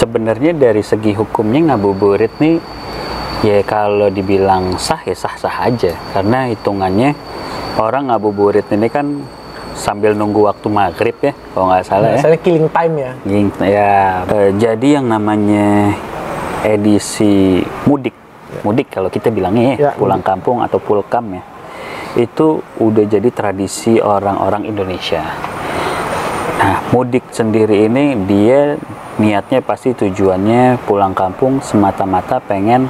Sebenarnya dari segi hukumnya ngabuburit nih, ya kalau dibilang sah ya sah-sah aja. Karena hitungannya orang ngabuburit ini kan sambil nunggu waktu maghrib ya, kalau nggak salah ya. Misalnya killing time ya. Jadi yang namanya edisi mudik, kalau kita bilangnya ya, pulang kampung atau pulkam ya, itu udah jadi tradisi orang-orang Indonesia. Nah, mudik sendiri ini dia niatnya pasti tujuannya pulang kampung semata-mata pengen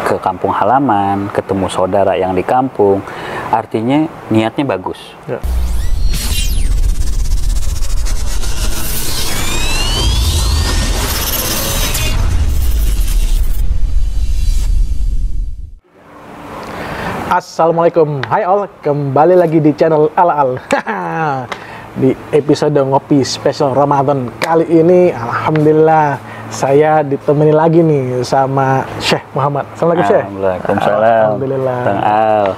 ke kampung halaman, ketemu saudara yang di kampung. Artinya niatnya bagus. Ya. Assalamualaikum, hai all, kembali lagi di channel Al-Al. Di episode ngopi spesial Ramadan kali ini, alhamdulillah saya ditemani lagi nih sama Syekh Muhammad. Assalamualaikum Syekh. Waalaikumsalam. Alhamdulillah. Bang Al.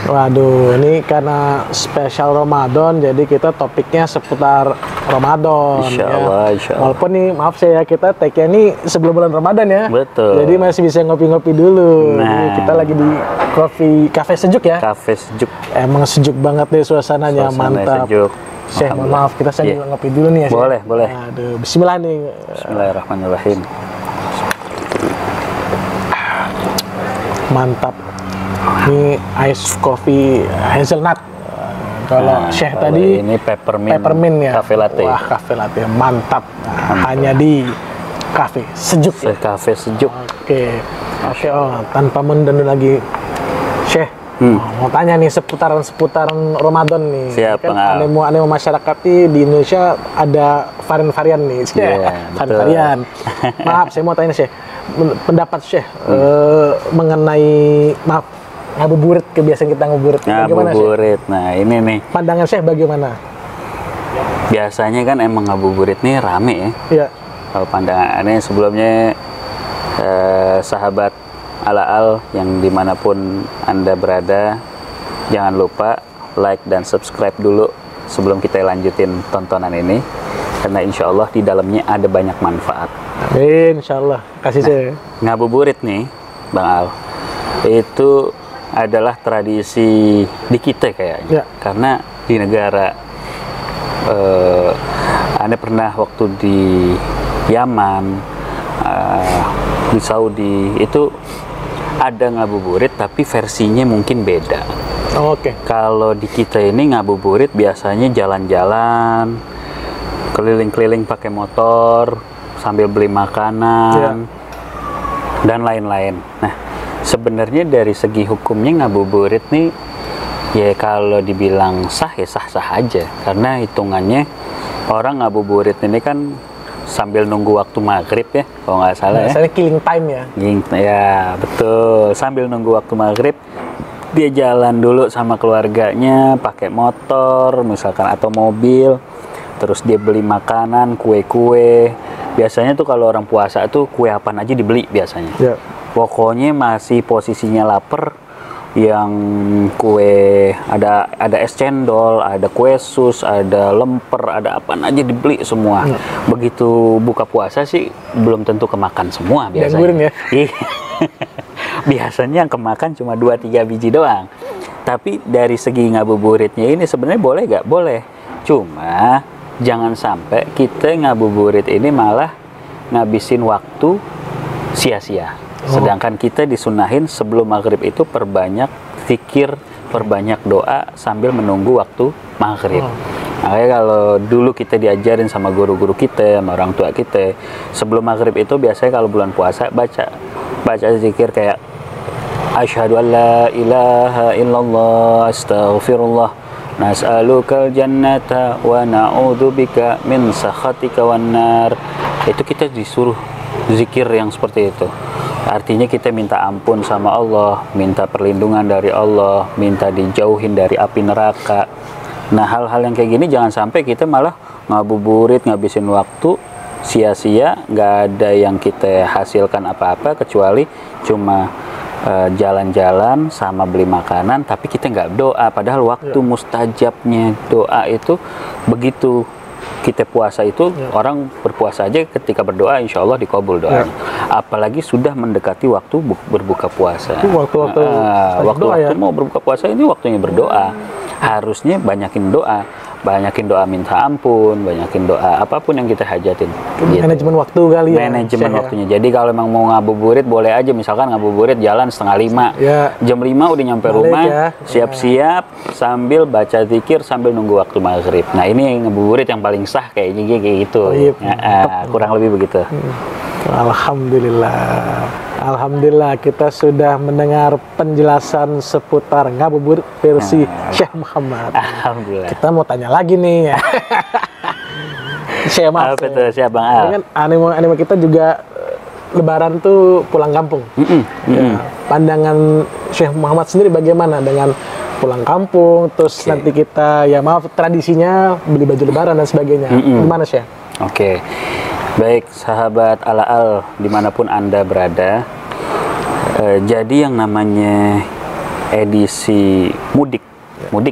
Waduh, ini karena spesial Ramadan, jadi kita topiknya seputar Ramadan. Insya Allah, ya. insya Allah. Walaupun nih, maaf saya, kita take-nya ini sebelum bulan Ramadan ya. Betul. Jadi masih bisa ngopi-ngopi dulu. Nah. Jadi kita lagi di cafe sejuk ya. Cafe sejuk. Emang sejuk banget deh suasananya, mantap. Sejuk. Syekh, mohon maaf, kita sambil ngopi dulu nih ya. Boleh, Syekh. boleh. Aduh, bismillah nih. Bismillahirrahmanirrahim. Mantap. Ini ice coffee hazelnut. Kalau Syekh tadi ini peppermint ya. Cafe latte. Wah, cafe latte mantap. Nah, hanya di cafe sejuk. Cafe sejuk. Oke. Oh, tanpa menunda lagi, Syekh. Mau tanya nih seputaran Ramadan nih. Siap, kan animo masyarakat di Indonesia ada varian-varian nih. Varian. Maaf, saya mau tanya Syekh. Pendapat Syekh mengenai ngabuburit, kebiasaan kita ngabuburit. Ngabuburit. Nah, ini nih. Pandangan Syekh bagaimana? Biasanya kan emang ngabuburit nih rame ya. Iya. Kalau pandangannya sebelumnya sahabat Al-Al yang dimanapun Anda berada, jangan lupa like dan subscribe dulu sebelum kita lanjutin tontonan ini, karena insya Allah di dalamnya ada banyak manfaat. Amin, insya Allah. Kasih saya. Ngabuburit nih, Bang Al, itu adalah tradisi di kita kayaknya. Ya. Karena di negara Anda pernah waktu di Yaman, di Saudi, itu ada ngabuburit tapi versinya mungkin beda. Oke. Kalau di kita ini ngabuburit biasanya jalan-jalan, keliling-keliling pakai motor, sambil beli makanan, dan lain-lain. Nah, sebenarnya dari segi hukumnya ngabuburit nih, ya kalau dibilang sah ya sah-sah aja. Karena hitungannya orang ngabuburit ini kan sambil nunggu waktu maghrib ya, kalau nggak salah ya. Misalnya killing time ya. Ya, betul. Sambil nunggu waktu maghrib, dia jalan dulu sama keluarganya, pakai motor misalkan atau mobil. Terus dia beli makanan, kue-kue. Biasanya tuh kalau orang puasa tuh kue apaan aja dibeli biasanya. Ya. Pokoknya masih posisinya lapar, yang kue ada es cendol, ada kue sus, ada lemper, ada apa aja dibeli semua. Begitu buka puasa sih belum tentu kemakan semua biasanya. Gangguin ya. Biasanya yang kemakan cuma 2-3 biji doang. Tapi dari segi ngabuburitnya ini sebenarnya boleh nggak? Boleh. Cuma jangan sampai kita ngabuburit ini malah ngabisin waktu sia-sia. Sedangkan kita disunahin sebelum maghrib itu perbanyak zikir, perbanyak doa sambil menunggu waktu maghrib. Makanya kalau dulu kita diajarin sama guru-guru kita, sama orang tua kita, sebelum maghrib itu biasanya kalau bulan puasa baca zikir kayak asyhadu an la ilaha illallah astaghfirullah nas'alukal jannata wa na'udzubika min sakhatika wan nar. Itu kita disuruh zikir yang seperti itu. Artinya kita minta ampun sama Allah, minta perlindungan dari Allah, minta dijauhin dari api neraka. Nah, hal-hal yang kayak gini jangan sampai kita malah ngabuburit, ngabisin waktu sia-sia, nggak ada yang kita hasilkan apa-apa kecuali cuma jalan-jalan sama beli makanan, tapi kita nggak doa. Padahal waktu mustajabnya doa itu begitu kita puasa itu orang berpuasa aja ketika berdoa insya Allah dikabul doanya. Apalagi sudah mendekati waktu berbuka puasa. Waktu-waktu mau berbuka puasa ini waktunya berdoa. Harusnya banyakin doa minta ampun, banyakin doa apapun yang kita hajatin. Gitu. Manajemen waktu kali ya. Manajemen waktunya. Jadi kalau memang mau ngabuburit boleh aja, misalkan ngabuburit jalan 4:30. Jam 5 udah nyampe rumah, siap-siap sambil baca zikir sambil nunggu waktu maghrib. Nah, ini ngabuburit yang paling sah kayak gitu. Kurang lebih begitu. Alhamdulillah kita sudah mendengar penjelasan seputar ngabuburit versi Syekh Muhammad. Alhamdulillah. Kita mau tanya lagi nih. Syekh, maaf. Betul, siap Bang Al. Kan anime kita juga Lebaran tuh pulang kampung. Pandangan Syekh Muhammad sendiri bagaimana dengan pulang kampung, terus nanti kita tradisinya beli baju Lebaran dan sebagainya. Gimana Syekh? Baik, sahabat Al-Al dimanapun Anda berada, jadi yang namanya edisi mudik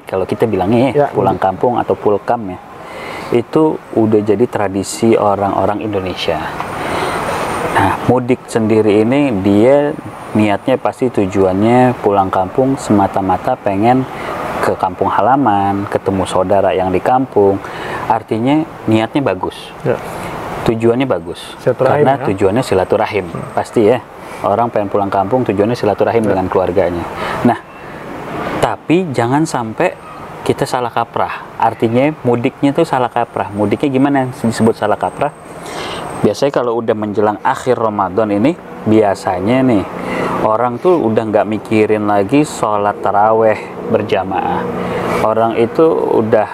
kalau kita bilangnya pulang kampung atau pulkam ya, itu udah jadi tradisi orang-orang Indonesia. Nah, mudik sendiri ini dia niatnya pasti tujuannya pulang kampung semata-mata pengen ke kampung halaman, ketemu saudara yang di kampung, artinya niatnya bagus. Tujuannya bagus, karena tujuannya silaturahim, pasti ya. Orang pengen pulang kampung tujuannya silaturahim dengan keluarganya. Nah, tapi jangan sampai kita salah kaprah. Artinya mudiknya tuh salah kaprah. Mudiknya gimana disebut salah kaprah? Biasanya kalau udah menjelang akhir Ramadan ini, biasanya nih orang tuh udah nggak mikirin lagi sholat taraweh berjamaah. Orang itu udah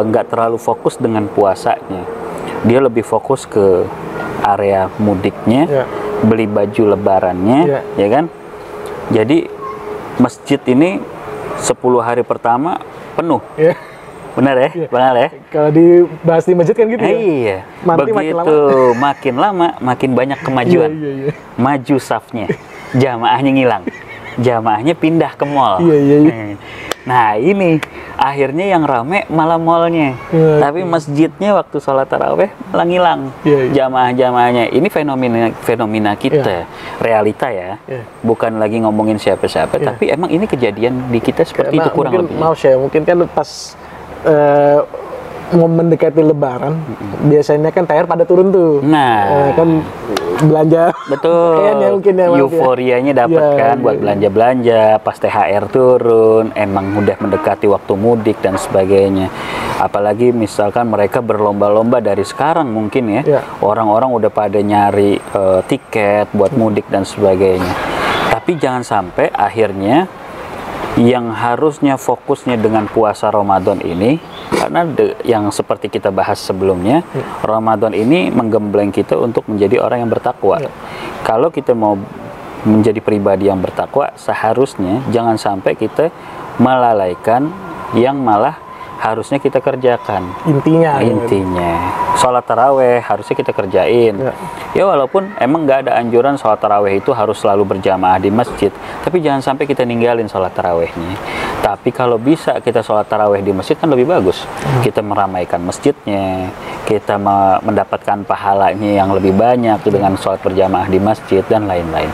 nggak terlalu fokus dengan puasanya. Dia lebih fokus ke area mudiknya, beli baju lebarannya, ya kan? Jadi masjid ini 10 hari pertama penuh. Benar ya, Bang Al ya? Kalau dibahas di masjid kan gitu ya? Iya, begitu makin lama makin banyak kemajuan. Maju safnya, jamaahnya ngilang, jamaahnya pindah ke mall. Nah, ini akhirnya yang rame malah mallnya, tapi masjidnya waktu sholat taraweh malah ngilang jamaah-jamaahnya. Ini fenomena kita, realita ya, bukan lagi ngomongin siapa-siapa, tapi emang ini kejadian di kita seperti itu kurang lebih. Maaf ya, mungkin kan pas mau mendekati Lebaran, biasanya kan THR pada turun tuh. Nah, kan belanja. Betul. Mungkin ya, euforianya dapat kan buat belanja-belanja pas THR turun, emang udah mendekati waktu mudik dan sebagainya. Apalagi misalkan mereka berlomba-lomba dari sekarang mungkin ya. Orang-orang udah pada nyari tiket buat mudik dan sebagainya. Tapi jangan sampai akhirnya yang harusnya fokusnya dengan puasa Ramadan ini, karena yang seperti kita bahas sebelumnya, Ramadan ini menggembleng kita untuk menjadi orang yang bertakwa. Kalau kita mau menjadi pribadi yang bertakwa, seharusnya jangan sampai kita melalaikan yang malah harusnya kita kerjakan. Intinya sholat taraweh harusnya kita kerjain. Ya walaupun emang nggak ada anjuran sholat taraweh itu harus selalu berjamaah di masjid, tapi jangan sampai kita ninggalin sholat tarawehnya. Tapi kalau bisa kita sholat taraweh di masjid kan lebih bagus. Kita meramaikan masjidnya, kita mendapatkan pahalanya yang lebih banyak dengan sholat berjamaah di masjid dan lain-lain.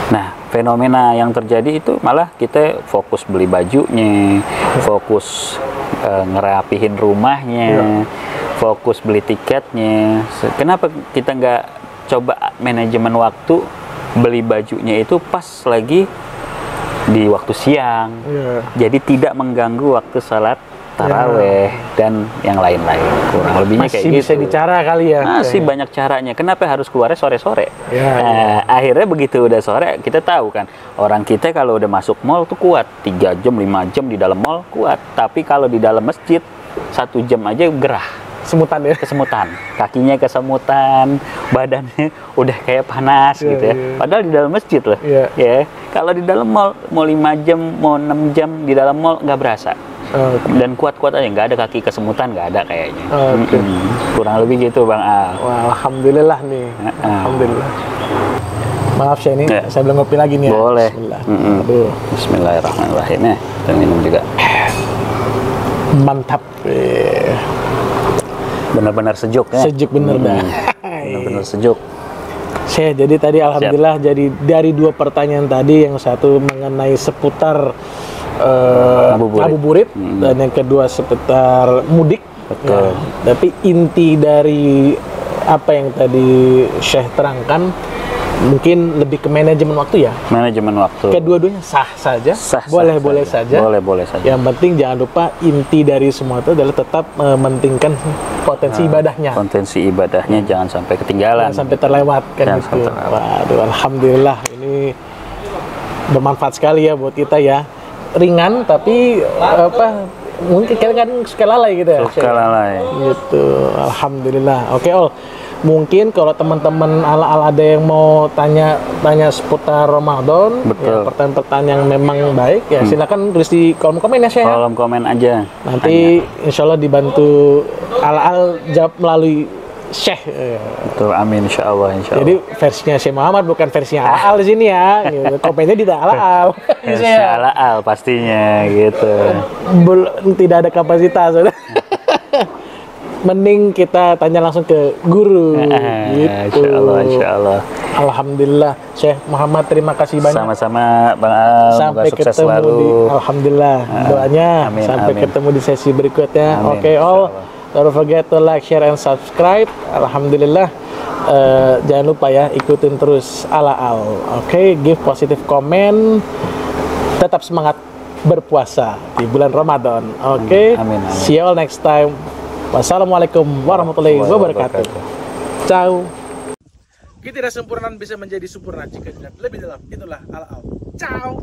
Nah, fenomena yang terjadi itu malah kita fokus beli bajunya, fokus ngerapihin rumahnya, fokus beli tiketnya. Kenapa kita nggak coba manajemen waktu beli bajunya itu pas lagi di waktu siang, jadi tidak mengganggu waktu salat taraweh dan yang lain-lain. Kurang lebihnya kayak gitu. Masih bisa bicara kali ya? Masih banyak caranya. Kenapa harus keluarnya sore-sore? Akhirnya begitu udah sore, kita tahu kan, orang kita kalau udah masuk mall tuh kuat 3 jam, 5 jam di dalam mall kuat. Tapi kalau di dalam masjid 1 jam aja gerah. Kesemutan ya? Kesemutan. Kakinya kesemutan, badannya udah kayak panas gitu ya. Padahal di dalam masjid loh. Ya. Kalau di dalam mall, mau 5 jam, mau 6 jam di dalam mall nggak berasa. Dan kuat-kuat aja, nggak ada kaki kesemutan, nggak ada kayaknya. Kurang lebih gitu Bang Al. Wah, alhamdulillah nih. Alhamdulillah. Maaf saya ini, saya belum ngopi lagi nih. Boleh. Bismillah. Bismillahirrahmanirrahim. Kita minum juga. Mantap. Benar-benar sejuk ya. Sejuk bener dah. Benar-benar sejuk. Jadi tadi alhamdulillah jadi dari 2 pertanyaan tadi, yang satu mengenai seputar ngabuburit dan yang kedua seputar mudik. Betul. Ya, tapi inti dari apa yang tadi Syekh terangkan mungkin lebih ke manajemen waktu ya. Manajemen waktu. Kedua-duanya sah saja. Boleh saja. Boleh saja. Yang penting jangan lupa inti dari semua itu adalah tetap mementingkan potensi ibadahnya. Potensi ibadahnya jangan sampai ketinggalan. Jangan sampai terlewatkan gitu. Waduh, alhamdulillah ini bermanfaat sekali ya buat kita ya. Ringan tapi mungkin kadang suka lalai gitu ya. Suka lalai. Gitu. Alhamdulillah. Oke, mungkin kalau teman-teman ala ada yang mau tanya seputar Ramadan, ya, pertanyaan-pertanyaan yang memang baik ya silakan tulis di kolom komen ya, Syekh. Kolom komen aja. Nanti insya Allah dibantu ala jawab melalui Syekh. Betul, amin insya Allah. Jadi versinya Syekh Muhammad bukan versinya ala di sini ya. Gitu. Komennya di ala. Versinya ala pastinya gitu. Tidak ada kapasitas. Mending kita tanya langsung ke guru. Gitu. Insya Allah. Alhamdulillah, Syekh Muhammad terima kasih banyak. Sama-sama Bang Al. Sampai sukses ketemu selalu. Alhamdulillah. Doanya sampai ketemu di sesi berikutnya. Oke, don't forget to like, share, and subscribe. Alhamdulillah. Jangan lupa ya ikutin terus Ala. Oke, give positive comment. Tetap semangat berpuasa di bulan Ramadan. Oke. See you all next time. Wassalamualaikum warahmatullahi wabarakatuh. Ciao. Ketidakempurnaan bisa menjadi sempurna jika dilihat lebih dalam. Itulah Ala. Ciao.